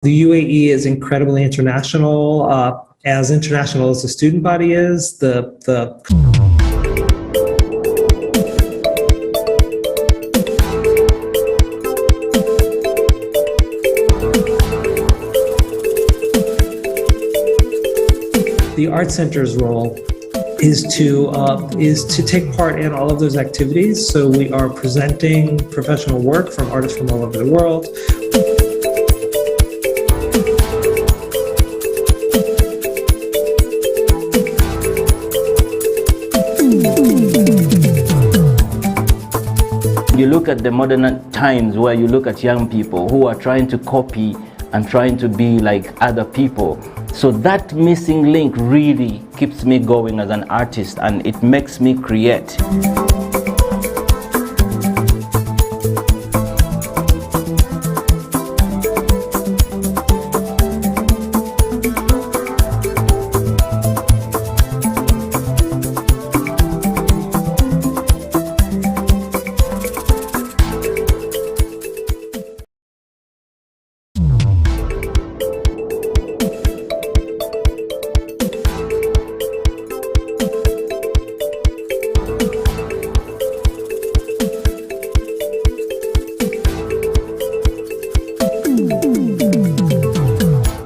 The UAE is incredibly international as the student body is. The Art Center's role is to take part in all of those activities. So we are presenting professional work from artists from all over the world. You look at the modern times where you look at young people who are trying to copy and trying to be like other people. So that missing link really keeps me going as an artist, and it makes me create.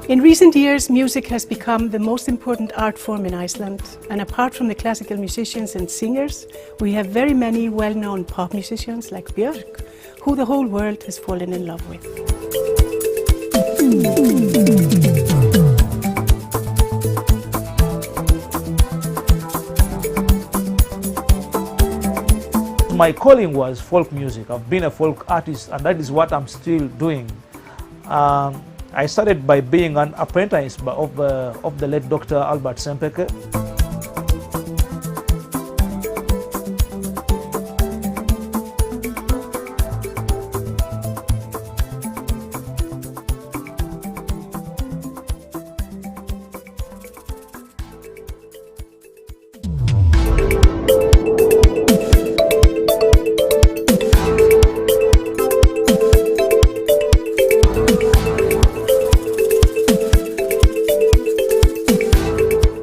In recent years, music has become the most important art form in Iceland, and apart from the classical musicians and singers, we have very many well-known pop musicians like Björk, who the whole world has fallen in love with. My calling was folk music. I've been a folk artist, and that is what I'm still doing. I started by being an apprentice of the late Dr. Albert Sempeke.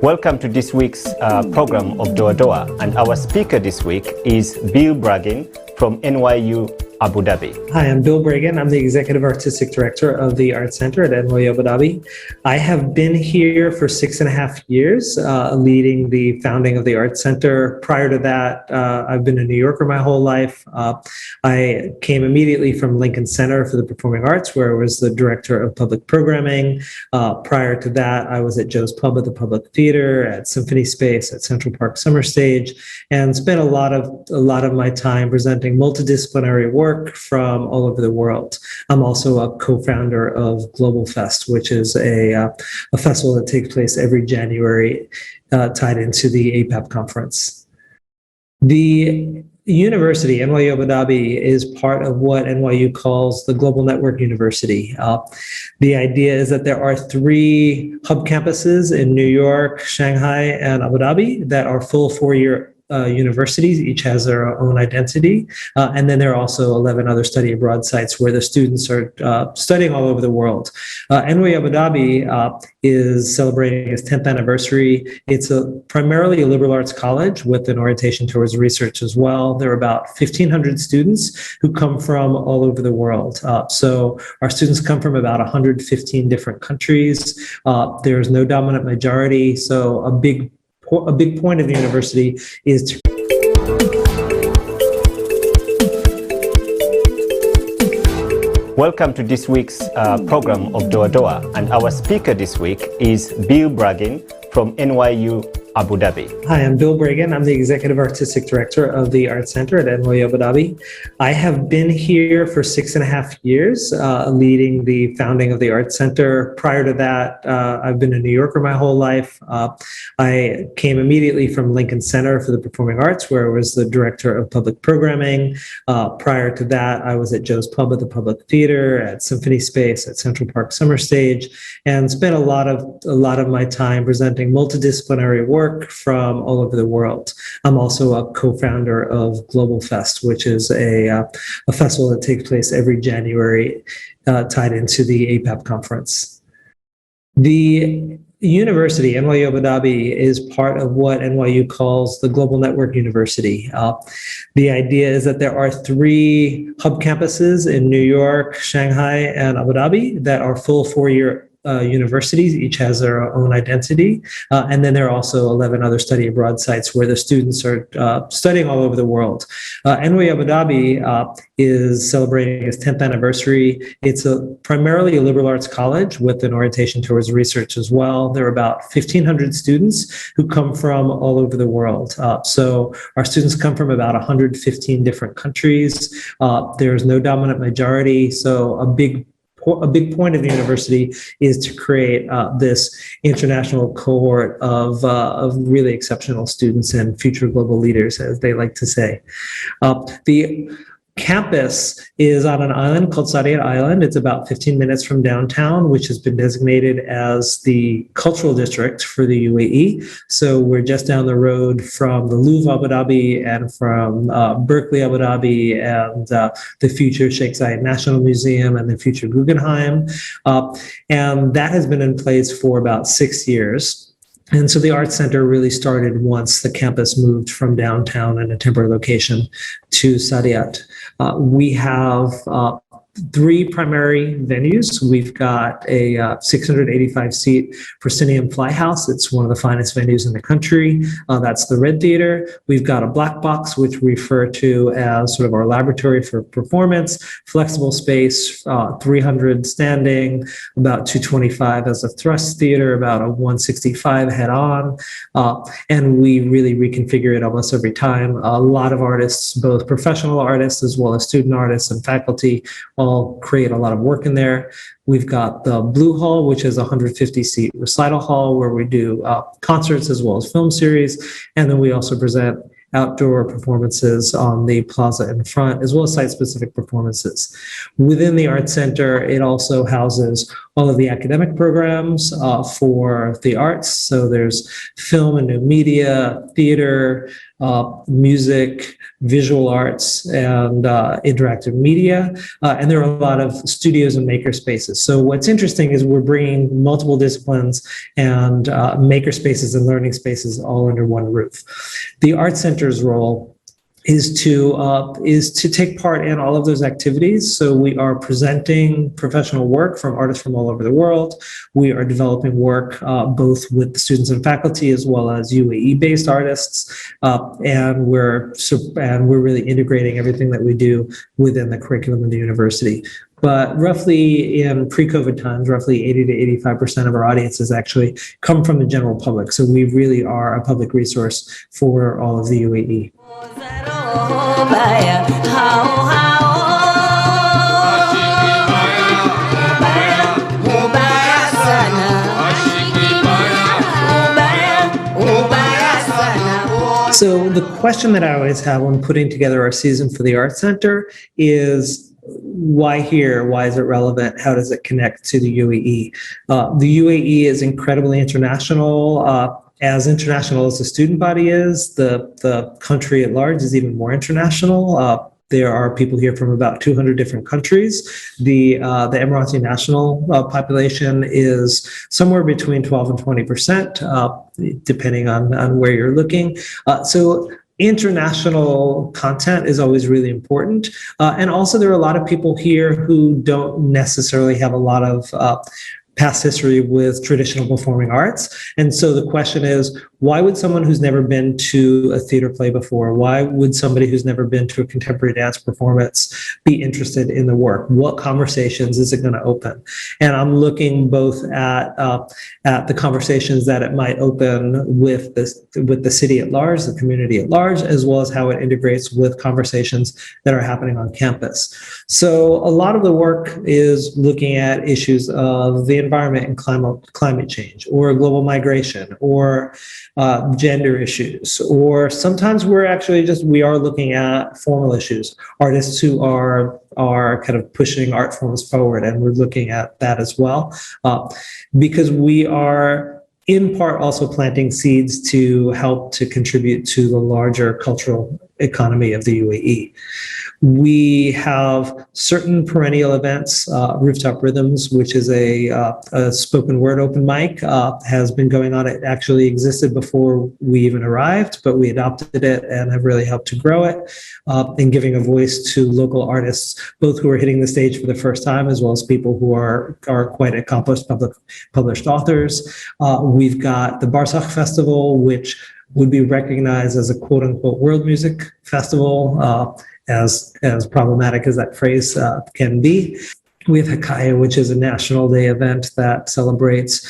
Welcome to this week's program of DOADOA, and our speaker this week is Bill Bragin from NYU Abu Dhabi. Hi, I'm Bill Bragin. I'm the Executive Artistic Director of the Art Center at NYU Abu Dhabi. I have been here for 6.5 years, leading the founding of the Art Center. Prior to that, I've been a New Yorker my whole life. I came immediately from Lincoln Center for the Performing Arts, where I was the Director of Public Programming. Prior to that, I was at Joe's Pub at the Public Theater, at Symphony Space, at Central Park Summer Stage, and spent a lot of my time presenting multidisciplinary work from all over the world. I'm also a co-founder of Global Fest, which is a festival that takes place every January, tied into the APAP conference. The university, NYU Abu Dhabi, is part of what NYU calls the Global Network University. The idea is that there are 3 hub campuses in New York, Shanghai, and Abu Dhabi that are full 4-year universities. Each has their own identity. And then there are also 11 other study abroad sites where the students are studying all over the world. NYU Abu Dhabi is celebrating its 10th anniversary. It's primarily a liberal arts college with an orientation towards research as well. There are about 1,500 students who come from all over the world. So our students come from about 115 different countries. There's no dominant majority. So a big point of the university is to Welcome to this week's program of DOADOA, and our speaker this week is Bill Bragin from NYU Abu Dhabi. Hi, I'm Bill Bragin. I'm the Executive Artistic Director of the Art Center at NYU Abu Dhabi. I have been here for 6.5 years, leading the founding of the Art Center. Prior to that, I've been a New Yorker my whole life. I came immediately from Lincoln Center for the Performing Arts, where I was the Director of Public Programming. Prior to that, I was at Joe's Pub at the Public Theater, at Symphony Space, at Central Park Summer Stage, and spent a lot of my time presenting multidisciplinary work work from all over the world. I'm also a co-founder of Global Fest, which is a festival that takes place every January, tied into the APAP conference. The university, NYU Abu Dhabi, is part of what NYU calls the Global Network University. The idea is that there are 3 hub campuses in New York, Shanghai, and Abu Dhabi that are full 4-year universities. Each has their own identity. And then there are also 11 other study abroad sites where the students are studying all over the world. NYU Abu Dhabi is celebrating its 10th anniversary. It's primarily a liberal arts college with an orientation towards research as well. There are about 1,500 students who come from all over the world. So our students come from about 115 different countries. There's no dominant majority. So a big point of the university is to create this international cohort of really exceptional students and future global leaders, as they like to say. The campus is on an island called Saadiyat Island. It's about 15 minutes from downtown, which has been designated as the cultural district for the UAE. So we're just down the road from the Louvre Abu Dhabi and from Berkeley Abu Dhabi and the future Sheikh Zayed National Museum and the future Guggenheim. And that has been in place for about 6 years. And so the Arts Center really started once the campus moved from downtown in a temporary location to Saadiyat. We have 3 primary venues. We've got a 685-seat proscenium flyhouse. It's one of the finest venues in the country. That's the Red Theater. We've got a black box, which we refer to as sort of our laboratory for performance, flexible space, 300 standing, about 225 as a thrust theater, about a 165 head-on. And we really reconfigure it almost every time. A lot of artists, both professional artists as well as student artists and faculty, all create a lot of work in there. We've got the Blue Hall, which is a 150-seat recital hall where we do concerts as well as film series. And then we also present outdoor performances on the plaza in front, as well as site-specific performances. Within the Arts Center, it also houses all of the academic programs for the arts. So there's film and new media, theater, music, visual arts, and interactive media. And there are a lot of studios and maker spaces. So what's interesting is we're bringing multiple disciplines and maker spaces and learning spaces all under one roof. The Arts Center's role is to take part in all of those activities. So we are presenting professional work from artists from all over the world. We are developing work both with the students and faculty as well as UAE-based artists, and we're really integrating everything that we do within the curriculum of the university. But roughly in pre-COVID times, roughly 80 to 85% of our audiences actually come from the general public. So we really are a public resource for all of the UAE. So the question that I always have when putting together our season for the Arts Center is, why here? Why is it relevant? How does it connect to the UAE? The UAE is incredibly international. As international as the student body is, the country at large is even more international. There are people here from about 200 different countries. The Emirati national population is somewhere between 12 and 20%, depending on where you're looking. So international content is always really important. And also there are a lot of people here who don't necessarily have a lot of past history with traditional performing arts. And so the question is, why would someone who's never been to a theater play before, why would somebody who's never been to a contemporary dance performance be interested in the work? What conversations is it going to open? And I'm looking both at the conversations that it might open with the city at large, the community at large, as well as how it integrates with conversations that are happening on campus. So a lot of the work is looking at issues of the environment and climate change, or global migration, or gender issues, or sometimes we are looking at formal issues, artists who are kind of pushing art forms forward, and we're looking at that as well, because we are in part also planting seeds to help to contribute to the larger cultural economy of the UAE. We have certain perennial events. Rooftop Rhythms, which is a spoken word open mic, has been going on. It actually existed before we even arrived, but we adopted it and have really helped to grow it in giving a voice to local artists, both who are hitting the stage for the first time, as well as people who are quite accomplished published authors. We've got the Barsakh Festival, which would be recognized as a quote unquote world music festival, as problematic as that phrase can be. We have Hakaya, which is a National Day event that celebrates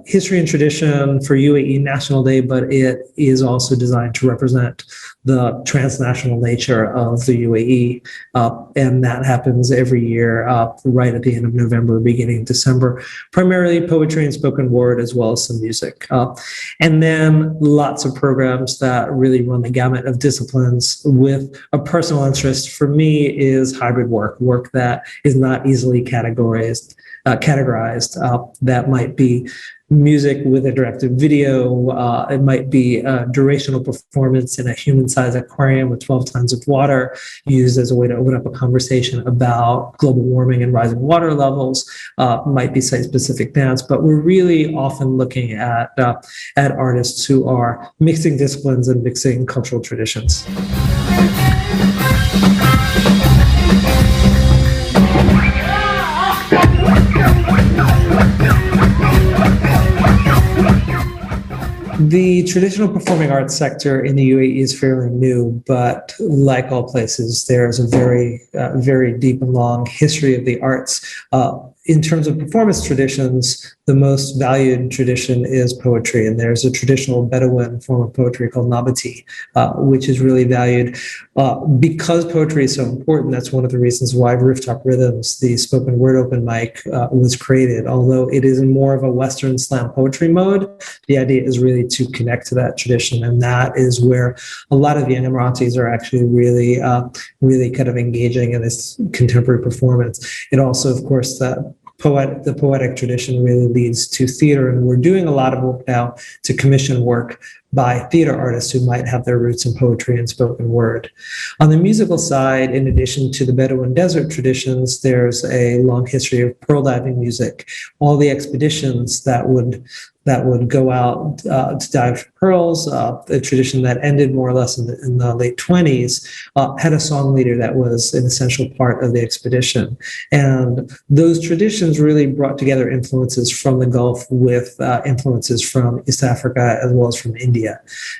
history and tradition for UAE National Day, but it is also designed to represent the transnational nature of the UAE. And that happens every year, right at the end of November, beginning of December, primarily poetry and spoken word, as well as some music. And then lots of programs that really run the gamut of disciplines with a personal interest. For me is hybrid work that is not easily categorized, that might be music with a directed video. It might be a durational performance in a human-sized aquarium with 12 tons of water used as a way to open up a conversation about global warming and rising water levels. Might be site-specific dance, but we're really often looking at artists who are mixing disciplines and mixing cultural traditions. The traditional performing arts sector in the UAE is fairly new, but like all places, there's a very deep and long history of the arts. In terms of performance traditions, the most valued tradition is poetry, and there's a traditional Bedouin form of poetry called Nabati, which is really valued. Because poetry is so important, that's one of the reasons why Rooftop Rhythms, the spoken word open mic, was created. Although it is in more of a Western slam poetry mode, the idea is really to connect to that tradition, and that is where a lot of young Emiratis are actually really kind of engaging in this contemporary performance. It also, of course, the poetic tradition really leads to theater, and we're doing a lot of work now to commission work by theater artists who might have their roots in poetry and spoken word. On the musical side, in addition to the Bedouin desert traditions, there's a long history of pearl diving music. All the expeditions that would go out to dive for pearls, a tradition that ended more or less in the late 20s, had a song leader that was an essential part of the expedition. And those traditions really brought together influences from the Gulf with influences from East Africa as well as from India.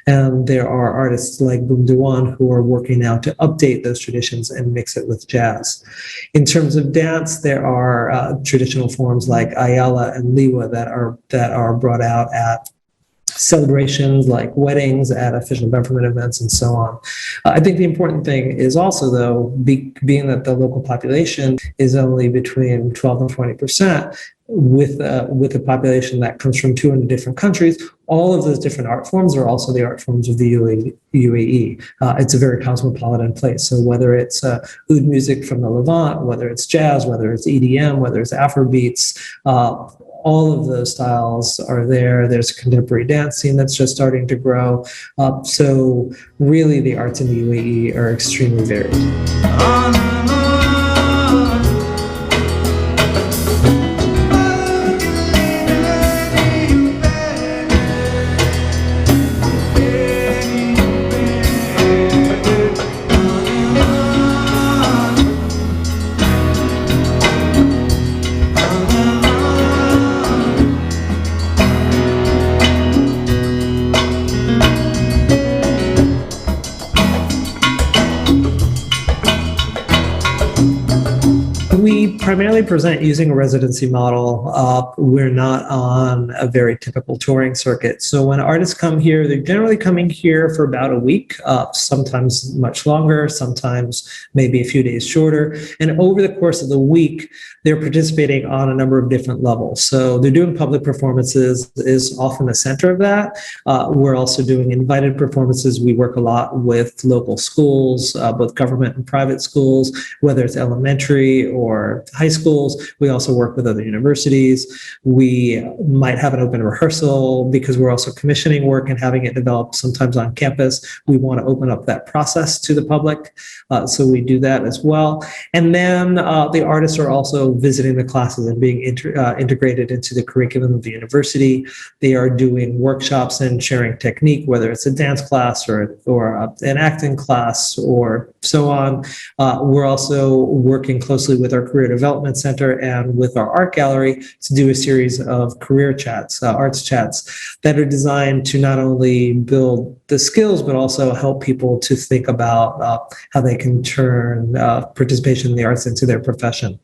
And there are artists like Boom Diwan who are working now to update those traditions and mix it with jazz. In terms of dance, there are traditional forms like Ayala and Liwa that are brought out at celebrations like weddings, at official government events, and so on. I think the important thing is also, though, being that the local population is only between 12 and 20%, with a population that comes from 200 different countries, all of those different art forms are also the art forms of the UAE. It's a very cosmopolitan place. So whether it's oud music from the Levant, whether it's jazz, whether it's EDM, whether it's Afrobeats, all of those styles are there. There's a contemporary dance scene that's just starting to grow. So really the arts in the UAE are extremely varied. We primarily present using a residency model. We're not on a very typical touring circuit. So when artists come here, they're generally coming here for about a week, sometimes much longer, sometimes maybe a few days shorter. And over the course of the week, they're participating on a number of different levels. So they're doing public performances is often the center of that. We're also doing invited performances. We work a lot with local schools, both government and private schools, whether it's elementary or high schools. We also work with other universities. We might have an open rehearsal because we're also commissioning work and having it developed sometimes on campus. We want to open up that process to the public. So we do that as well. And then the artists are also visiting the classes and being integrated into the curriculum of the university. They are doing workshops and sharing technique, whether it's a dance class or an acting class or so on. We're also working closely with our Career Development Center and with our art gallery to do a series of career chats, arts chats that are designed to not only build the skills, but also help people to think about how they can turn participation in the arts into their profession.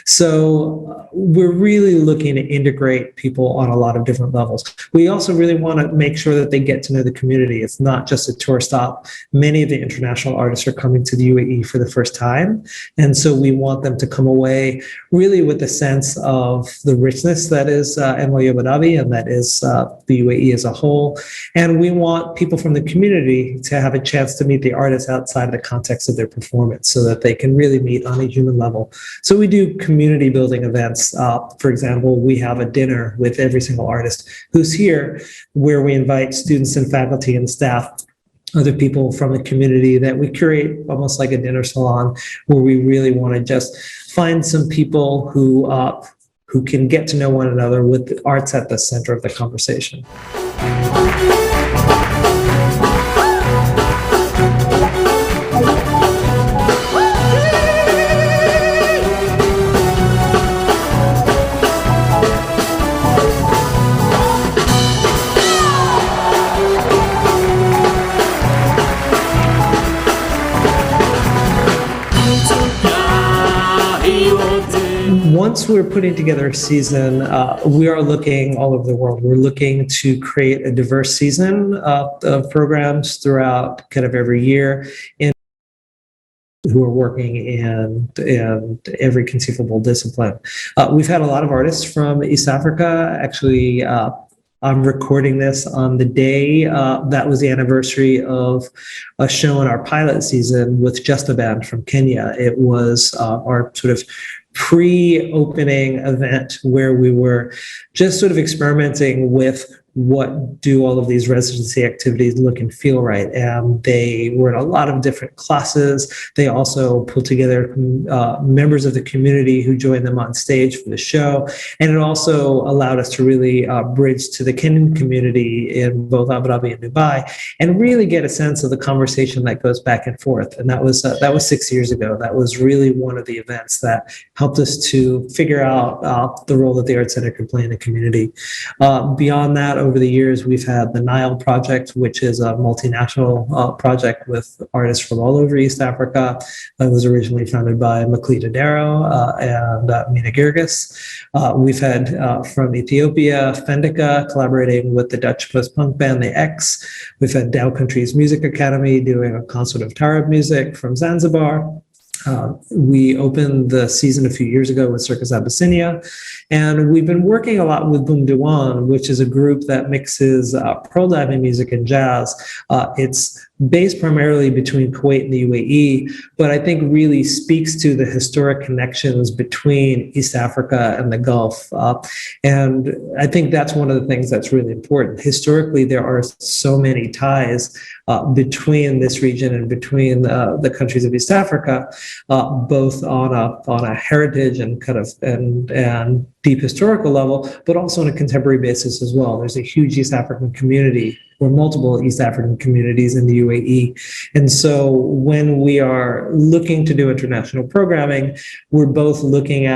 So we're really looking to integrate people on a lot of different levels. We also really want to make sure that they get to know the community. It's not just a tour stop. Many of the international artists are coming to the UAE for the first time. And so we want them to come away really with a sense of the richness that is NYU Abu Dhabi and that is the UAE as a whole. And we want people from the community to have a chance to meet the artists outside of the context of their performance so that they can really meet on a human level. So we do community building events. For example, we have a dinner with every single artist who's here where we invite students and faculty and staff, other people from the community, that we curate almost like a dinner salon where we really want to just find some people who can get to know one another with the arts at the center of the conversation. Once we're putting together a season, we are looking all over the world. We're looking to create a diverse season of programs throughout kind of every year who are working in every conceivable discipline. We've had a lot of artists from East Africa. Actually, I'm recording this on the day that was the anniversary of a show in our pilot season with Just a Band from Kenya. It was our sort of pre-opening event where we were just sort of experimenting with what do all of these residency activities look and feel right. And they were in a lot of different classes. They also pulled together members of the community who joined them on stage for the show. And it also allowed us to really bridge to the Kenyan community in both Abu Dhabi and Dubai and really get a sense of the conversation that goes back and forth. And that was 6 years ago. That was really one of the events that helped us to figure out the role that the Arts Center could play in the community. Beyond that, over the years, we've had the Nile Project, which is a multinational project with artists from all over East Africa. That was originally founded by Maklita Darrow and Mina Girgis. We've had from Ethiopia, Fendika, collaborating with the Dutch post-punk band The X. We've had Dow Country's Music Academy doing a concert of Taarab music from Zanzibar. We opened the season a few years ago with Circus Abyssinia, and we've been working a lot with Boom Diwan, which is a group that mixes pearl diving music and jazz. It's based primarily between Kuwait and the UAE, but I think really speaks to the historic connections between East Africa and the Gulf. And I think that's one of the things that's really important. Historically, there are so many ties between this region and between the countries of East Africa, both on a heritage and kind of and deep historical level, but also on a contemporary basis as well. There's a huge East African community or multiple East African communities in the UAE. And so when we are looking to do international programming, we're both looking at